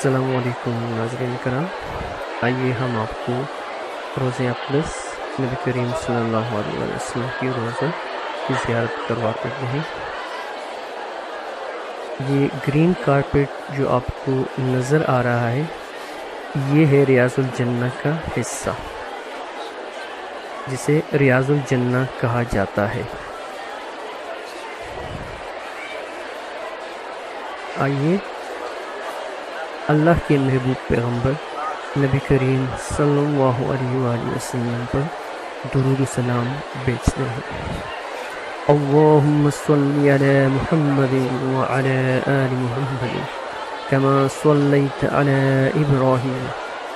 السلام علیکم ناظرین کرام، آئیے ہم آپ کو روزہ اقدس نبی کریم صلی اللہ علیہ وسلم کی روزہ کی زیارت کرواتے ہیں۔ یہ گرین کارپیٹ جو آپ کو نظر آ رہا ہے، یہ ہے ریاض الجنہ کا حصہ، جسے ریاض الجنہ کہا جاتا ہے۔ آئیے اللہ کے محبوب پیغمبر نبی کریم صلی اللہ علیہ وآلہ وسلم پر درود و سلام بیچتے ہیں۔ اللہم صلی علی محمد وعلی آل محمد کما صلیت علی ابراہیم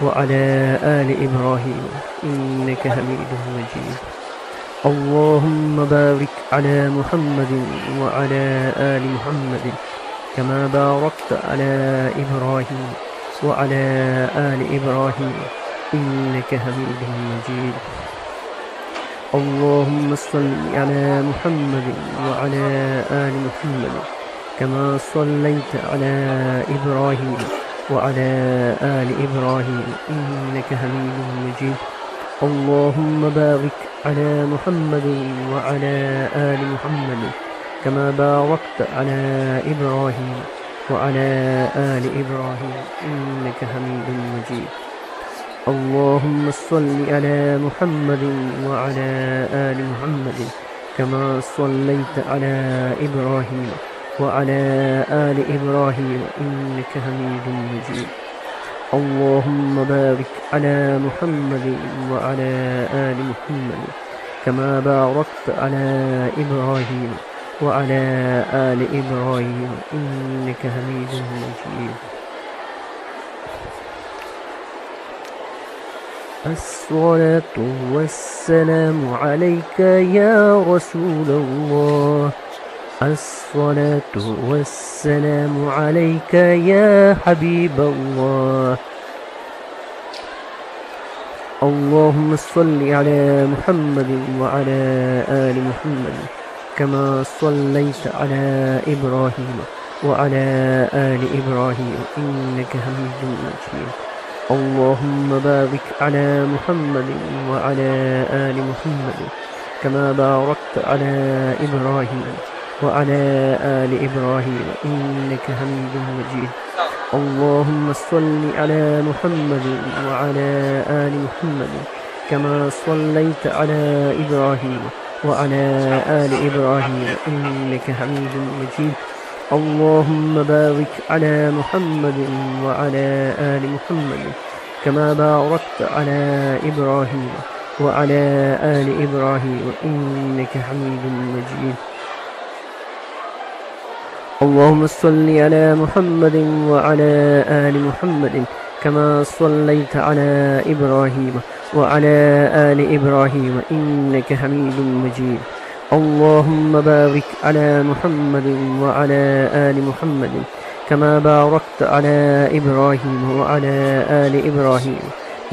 وعلی آل ابراہیم انک حمید مجید۔ اللہم بارک علی محمد وعلی آل محمد كما باركت على إبراهيم وعلى آل إبراهيم إنك حميد مجيد۔ اللهم صل على محمد وعلى آل محمد كما صليت على إبراهيم وعلى آل إبراهيم إنك حميد مجيد۔ اللهم بارك على محمد وعلى آل محمد كما باركت على إبراهيم وعلى آل إبراهيم إنك حميد مجيد۔ اللهم صل على محمد وعلى آل محمد كما صليت على إبراهيم وعلى آل إبراهيم إنك حميد مجيد۔ اللهم بارك على محمد وعلى آل محمد كما باركت على إبراهيم وعلى آل إبراهيم إنك حميد مجيد۔ الصلاة والسلام عليك يا رسول الله، الصلاة والسلام عليك يا حبيب الله۔ اللهم صل على محمد وعلى آل محمد كما صليت على إبراهيم وعلى آل إبراهيم إنك حميد مجيد۔ اللهم بارك على محمد وعلى آل محمد كما باركت على إبراهيم وعلى آل إبراهيم إنك حميد مجيد۔ اللهم صل على محمد وعلى آل محمد كما صليت على إبراهيم وعلى آل إبراهيم إنك حميد مجيد۔ اللهم بارك على محمد وعلى آل محمد كما باركت على إبراهيم وعلى آل إبراهيم إنك حميد مجيد۔ اللهم صل على محمد وعلى آل محمد كما صليت على إبراهيم وعلى آل إبراهيم إنك حميد مجيد۔ اللهم بارك على محمد وعلى آل محمد كما باركت على إبراهيم وعلى آل إبراهيم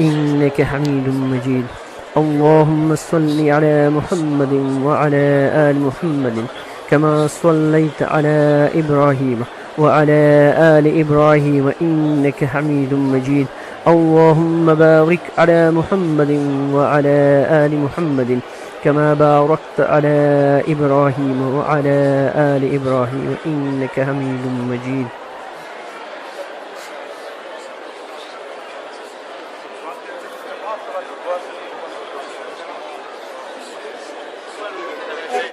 إنك حميد مجيد۔ اللهم صل على محمد وعلى آل محمد كما صليت على إبراهيم وعلى آل إبراهيم إنك حميد مجيد۔ اللهم بارك على محمد وعلى آل محمد كما باركت على إبراهيم وعلى آل إبراهيم إنك حميد مجيد۔